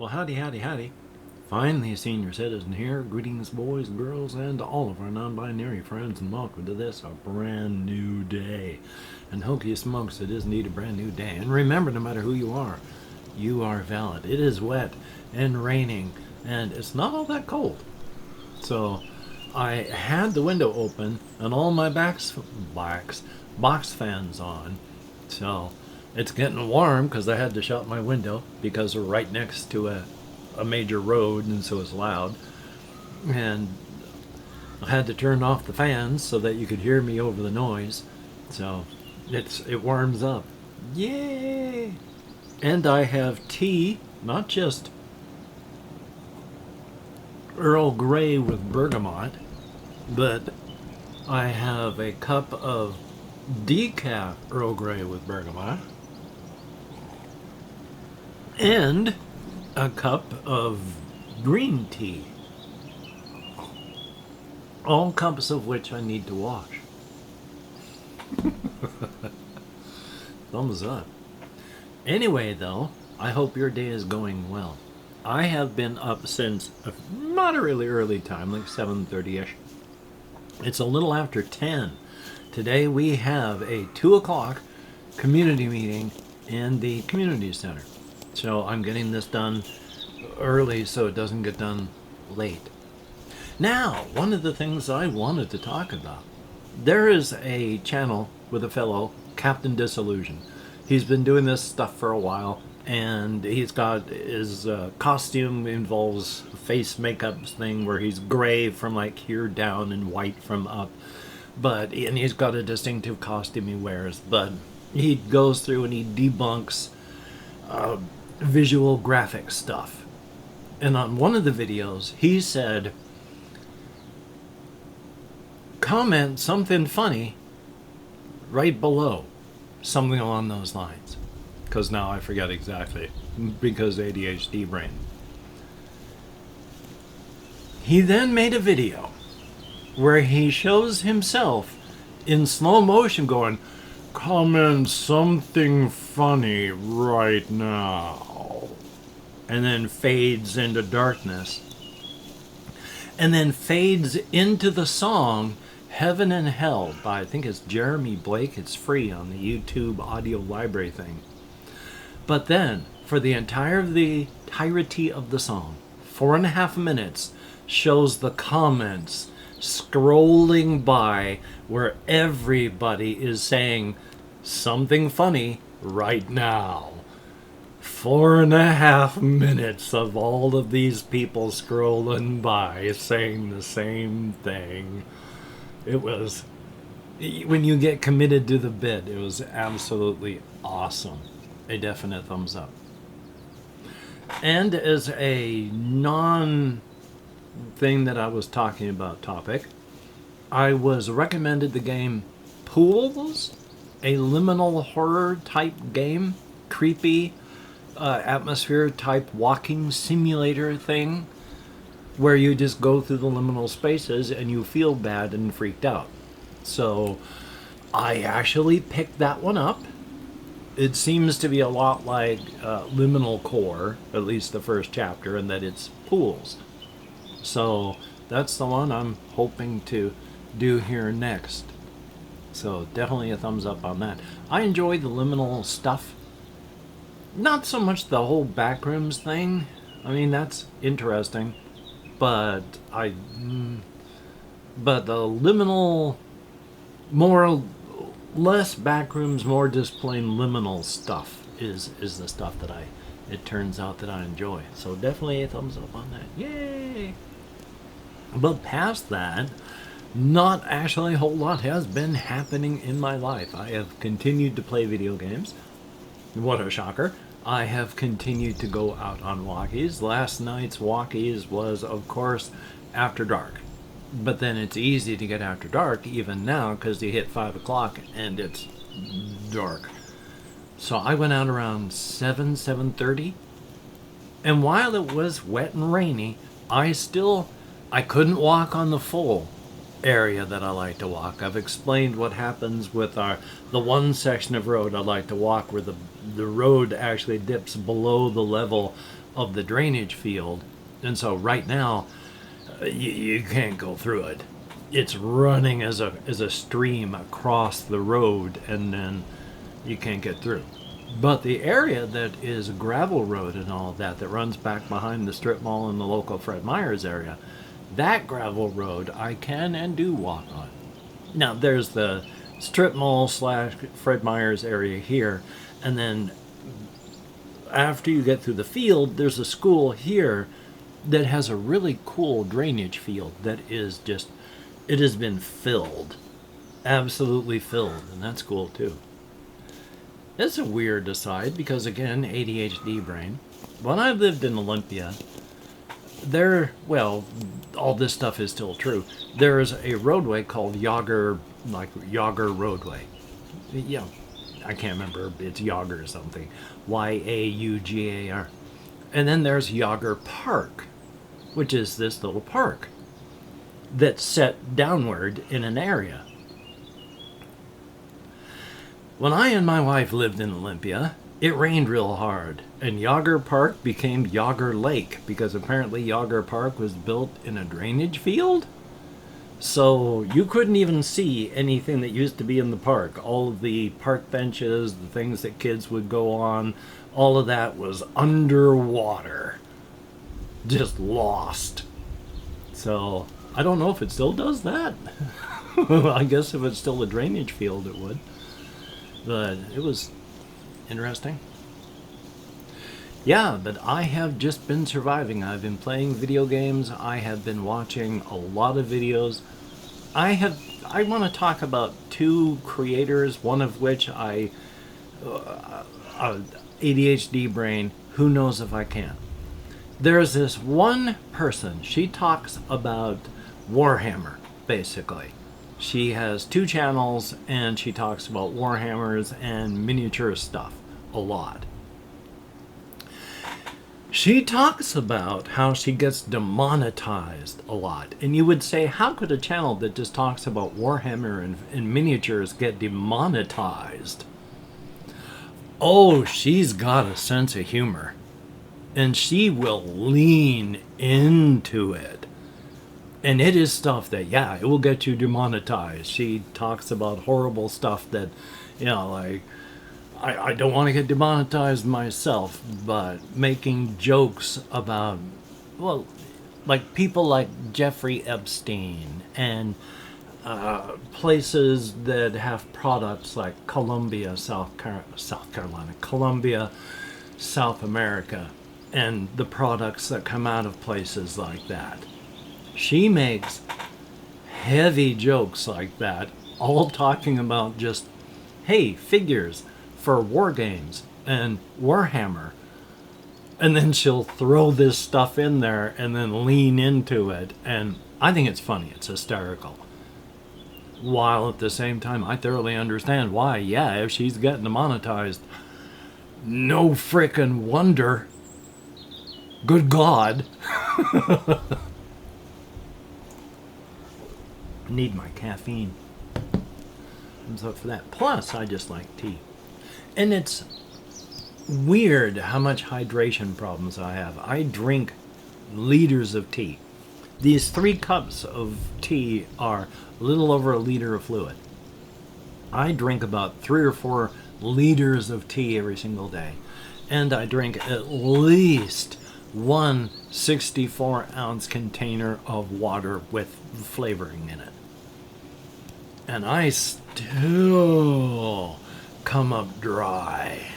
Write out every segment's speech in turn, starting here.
Well, howdy, howdy, howdy. Finally, a senior citizen here. Greetings, boys, girls, and all of our non-binary friends, and welcome to this, our brand new day. And hokey smokes, it is indeed a brand new day. And remember, no matter who you are valid. It is wet and raining, and it's not all that cold. So, I had the window open and all my box fans on. So, it's getting warm because I had to shut my window because we're right next to a major road, and so it's loud. And I had to turn off the fans so that you could hear me over the noise. So it warms up. Yay! And I have tea, not just Earl Grey with bergamot, but I have a cup of decaf Earl Grey with bergamot and a cup of green tea. All cups of which I need to wash. Thumbs up. Anyway, though, I hope your day is going well. I have been up since a moderately early time, like 7:30ish. It's a little after 10. Today we have a 2 o'clock community meeting in the community center. So I'm getting this done early so it doesn't get done late. Now, one of the things I wanted to talk about. There is a channel with a fellow, Captain Disillusion. He's been doing this stuff for a while, and he's got his costume involves face makeup thing where he's gray from like here down and white from up. And he's got a distinctive costume he wears, but he goes through and he debunks visual graphic stuff. And on one of the videos, he said, comment something funny right below, something along those lines. Because now I forget exactly, because ADHD brain. He then made a video where he shows himself in slow motion going, comment something funny right now. And then fades into darkness. And then fades into the song Heaven and Hell by, I think it's Jeremy Blake. It's free on the YouTube audio library thing. But then, for the entirety of the song, 4.5 minutes, shows the comments scrolling by where everybody is saying something funny right now. 4.5 minutes of all of these people scrolling by saying the same thing. It was, when you get committed to the bit, it was absolutely awesome. A definite thumbs up. And as a non-thing that I was talking about topic, I was recommended the game Pools, a liminal horror type game, creepy atmosphere type walking simulator thing, where you just go through the liminal spaces and you feel bad and freaked out. So I actually picked that one up. It seems to be a lot like Liminal Core, at least the first chapter, and that it's pools. So that's the one I'm hoping to do here next. So definitely a thumbs up on that. I enjoy the liminal stuff. Not so much the whole backrooms thing. I mean, that's interesting. But the liminal, less backrooms, more just plain liminal stuff is the stuff that it turns out that I enjoy. So definitely a thumbs up on that. Yay! But past that, not actually a whole lot has been happening in my life. I have continued to play video games. What a shocker. I have continued to go out on walkies. Last night's walkies was, of course, after dark. But then it's easy to get after dark even now because you hit 5 o'clock and it's dark. So I went out around 7:30. And while it was wet and rainy, I couldn't walk on the full area that I like to walk. I've explained what happens with the one section of road I like to walk where the road actually dips below the level of the drainage field. And so right now, you can't go through it. It's running as a stream across the road, and then you can't get through. But the area that is a gravel road and all that runs back behind the strip mall and the local Fred Meyer's area, that gravel road I can and do walk on. Now there's the strip mall / Fred Meyer's area here, and then after you get through the field, there's a school here that has a really cool drainage field that is just, it has been filled, absolutely filled, and that's cool too. It's a weird aside because, again, ADHD brain. When I lived in Olympia, all this stuff is still true. There is a roadway called Yager Roadway. Yeah, I can't remember. It's Yager or something. Yaugar. And then there's Yager Park, which is this little park that's set downward in an area. When I and my wife lived in Olympia, it rained real hard, and Yager Park became Yager Lake because apparently Yager Park was built in a drainage field. So you couldn't even see anything that used to be in the park. All of the park benches, the things that kids would go on, all of that was underwater. Just lost. So I don't know if it still does that. I guess if it's still a drainage field, it would. But it was interesting. Yeah, but I have just been surviving. I've been playing video games. I have been watching a lot of videos. I want to talk about two creators, one of which ADHD brain, who knows if I can. There's this one person, she talks about Warhammer, basically. She has 2 channels, and she talks about Warhammers and miniature stuff a lot. She talks about how she gets demonetized a lot. And you would say, how could a channel that just talks about Warhammer and miniatures get demonetized? Oh, she's got a sense of humor. And she will lean into it. And it is stuff that, yeah, it will get you demonetized. She talks about horrible stuff that, like, I don't want to get demonetized myself, but making jokes about, like people like Jeffrey Epstein and places that have products like Colombia, South Carolina, Colombia, South America, and the products that come out of places like that. She makes heavy jokes like that, all talking about just, hey, figures for war games and Warhammer. And then she'll throw this stuff in there and then lean into it. And I think it's funny. It's hysterical. While at the same time, I thoroughly understand why. Yeah, if she's getting demonetized, no frickin' wonder. Good God. Need my caffeine. So for that. Plus, I just like tea. And it's weird how much hydration problems I have. I drink liters of tea. These 3 cups of tea are a little over a liter of fluid. I drink about 3 or 4 liters of tea every single day. And I drink at least one 64-ounce container of water with flavoring in it. And I still come up dry.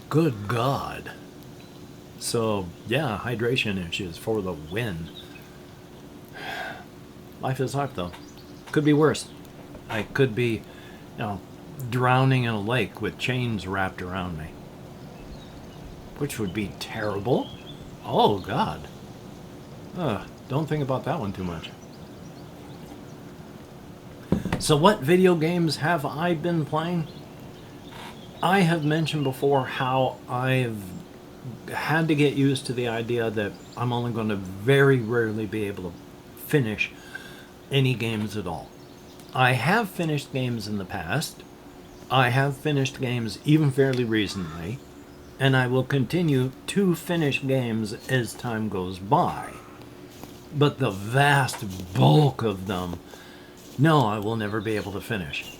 Good God. So, yeah, hydration issues for the win. Life is hard, though. Could be worse. I could be, drowning in a lake with chains wrapped around me. Which would be terrible. Oh, God. Don't think about that one too much. So what video games have I been playing? I have mentioned before how I've had to get used to the idea that I'm only going to very rarely be able to finish any games at all. I have finished games in the past. I have finished games even fairly recently. and I will continue to finish games as time goes by. But the vast bulk of them, no, I will never be able to finish.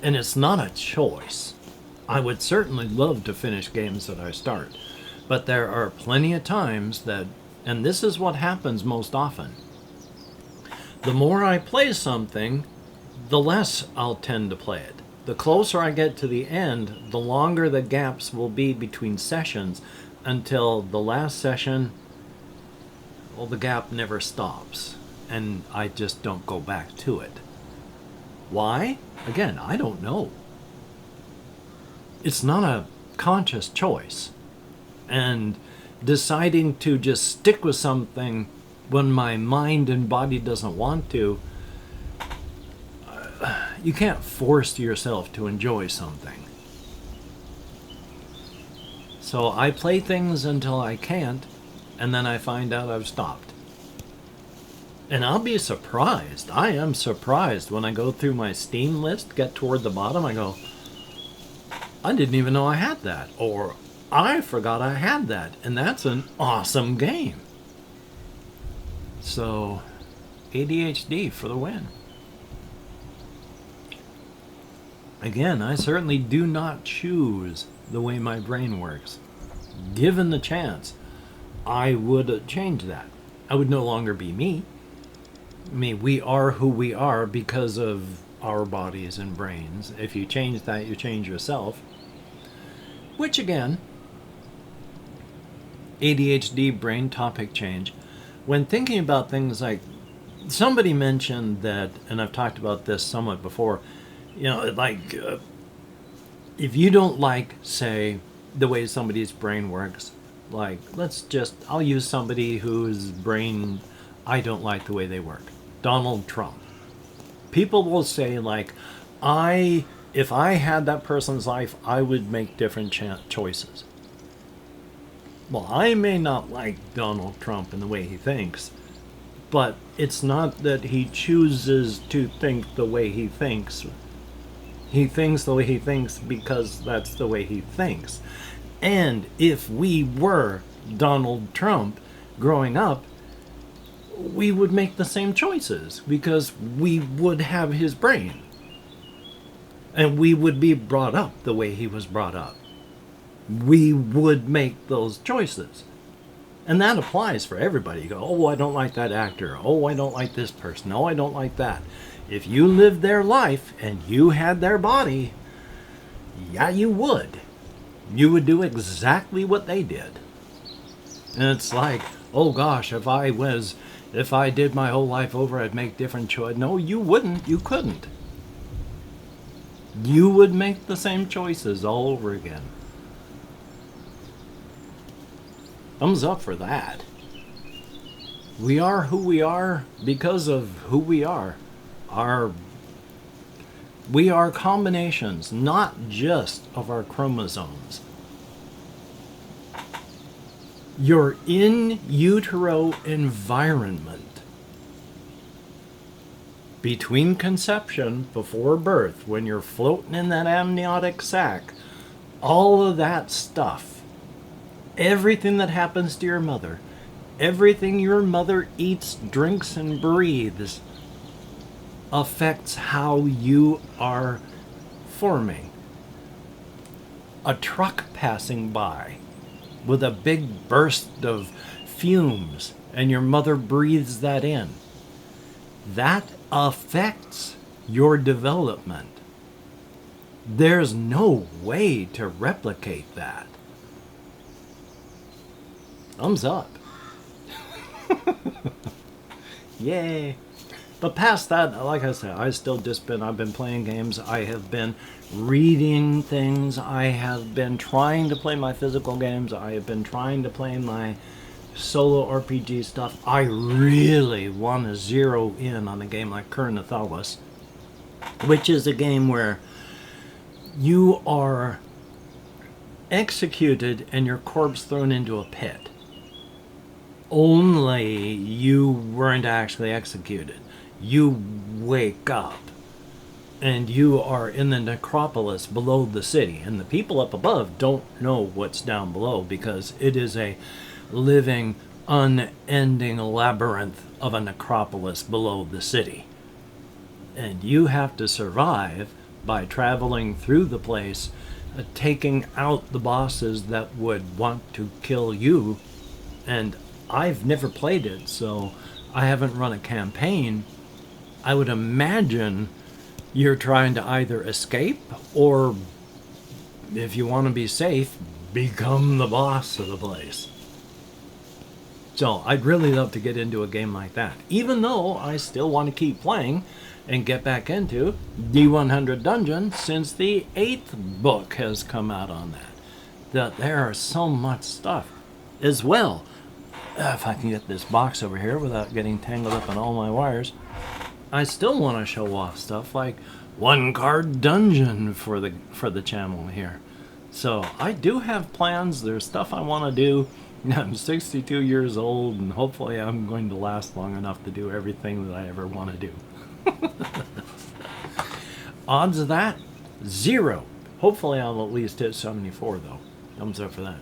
And it's not a choice. I would certainly love to finish games that I start, but there are plenty of times that, and this is what happens most often, the more I play something, the less I'll tend to play it. The closer I get to the end, the longer the gaps will be between sessions until the last session, well, the gap never stops, and I just don't go back to it. Why? Again, I don't know. It's not a conscious choice. And deciding to just stick with something when my mind and body doesn't want to, you can't force yourself to enjoy something. So I play things until I can't, and then I find out I've stopped. And I'll be surprised. I am surprised when I go through my Steam list, get toward the bottom, I go, I didn't even know I had that. Or I forgot I had that. And that's an awesome game. So, ADHD for the win. Again, I certainly do not choose the way my brain works. Given the chance, I would change that. I would no longer be me. I mean, we are who we are because of our bodies and brains. If you change that, you change yourself. Which again, ADHD brain topic change. When thinking about things like, somebody mentioned that, and I've talked about this somewhat before, you know, like, if you don't like, say, the way somebody's brain works, like, I'll use somebody whose brain I don't like the way they work. Donald Trump. People will say, like, if I had that person's life, I would make different choices. Well, I may not like Donald Trump and the way he thinks, but it's not that he chooses to think the way he thinks. He thinks the way he thinks because that's the way he thinks. And if we were Donald Trump growing up, we would make the same choices because we would have his brain. And we would be brought up the way he was brought up. We would make those choices. And that applies for everybody. You go, oh, I don't like that actor. Oh, I don't like this person. Oh, I don't like that. If you lived their life and you had their body, yeah, you would. You would do exactly what they did. And it's like, oh gosh, if I did my whole life over, I'd make different choices. No, you wouldn't. You couldn't. You would make the same choices all over again. Thumbs up for that. We are who we are because of who we are. We are combinations, not just of our chromosomes. Your in utero environment between conception, before birth, when you're floating in that amniotic sac, all of that stuff, everything that happens to your mother, everything your mother eats, drinks, and breathes affects how you are forming. A truck passing by with a big burst of fumes and your mother breathes that in, that affects your development. There's no way to replicate that. Thumbs up. Yay. But past that, like I said, I've been playing games. I have been reading things. I have been trying to play my physical games. I have been trying to play my solo RPG stuff. I really want to zero in on a game like Current of Thales, which is a game where you are executed and your corpse thrown into a pit. Only you weren't actually executed. You wake up and you are in the necropolis below the city, and the people up above don't know what's down below because it is a living, unending labyrinth of a necropolis below the city. And you have to survive by traveling through the place, taking out the bosses that would want to kill you. And I've never played it, so I haven't run a campaign. I would imagine you're trying to either escape or, if you want to be safe, become the boss of the place. So I'd really love to get into a game like that, even though I still want to keep playing and get back into D100 Dungeon since the 8th book has come out on that there are so much stuff as well. If I can get this box over here without getting tangled up in all my wires, I still want to show off stuff like one card dungeon for the channel here. So I do have plans. There's stuff I want to do. I'm 62 years old, and hopefully I'm going to last long enough to do everything that I ever want to do. Odds of that? 0. Hopefully I'll at least hit 74 though. Thumbs up for that.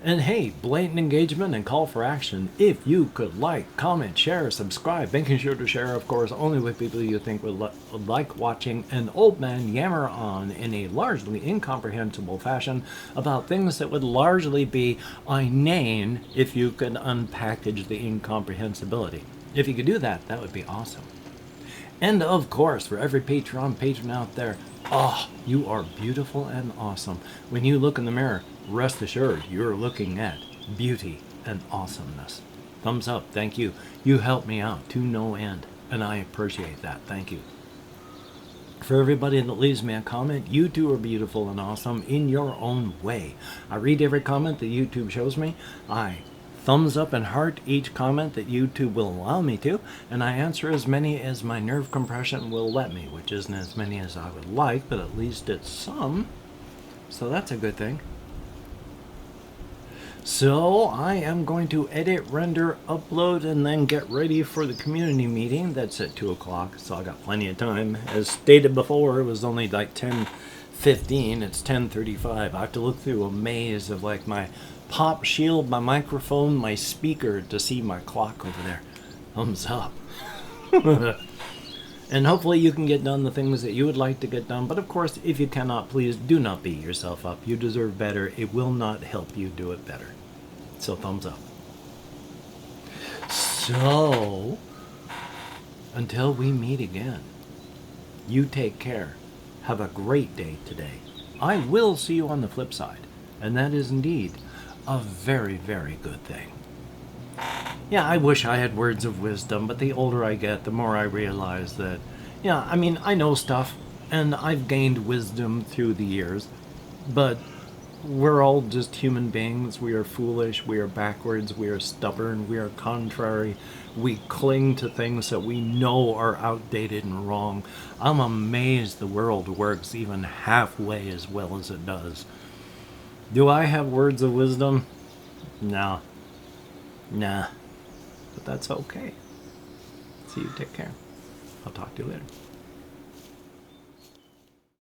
And hey, blatant engagement and call for action. If you could like, comment, share, subscribe, making sure to share, of course, only with people you think would like watching an old man yammer on in a largely incomprehensible fashion about things that would largely be inane if you could unpackage the incomprehensibility. If you could do that, that would be awesome. And of course, for every Patreon patron out there, oh, you are beautiful and awesome. When you look in the mirror, rest assured you're looking at beauty and awesomeness. Thumbs up, thank you. You help me out to no end, and I appreciate that. Thank you. For everybody that leaves me a comment, you two are beautiful and awesome in your own way. I read every comment that YouTube shows me. I thumbs up and heart each comment that YouTube will allow me to, and I answer as many as my nerve compression will let me, which isn't as many as I would like, but at least it's some. So that's a good thing. So I am going to edit, render, upload, and then get ready for the community meeting. That's at 2 o'clock, so I got plenty of time. As stated before, it was only like 10:15. It's 10:35. I have to look through a maze of like my pop shield, my microphone, my speaker to see my clock over there. Thumbs up. And hopefully you can get done the things that you would like to get done. But of course, if you cannot, please do not beat yourself up. You deserve better. It will not help you do it better. So thumbs up. So, until we meet again, you take care. Have a great day today. I will see you on the flip side. And that is indeed a very, very good thing. Yeah, I wish I had words of wisdom, but the older I get, the more I realize that, yeah, I mean, I know stuff, and I've gained wisdom through the years, but we're all just human beings. We are foolish, we are backwards, we are stubborn, we are contrary. We cling to things that we know are outdated and wrong. I'm amazed the world works even halfway as well as it does. Do I have words of wisdom? No. Nah. But that's okay. See you, take care. I'll talk to you later.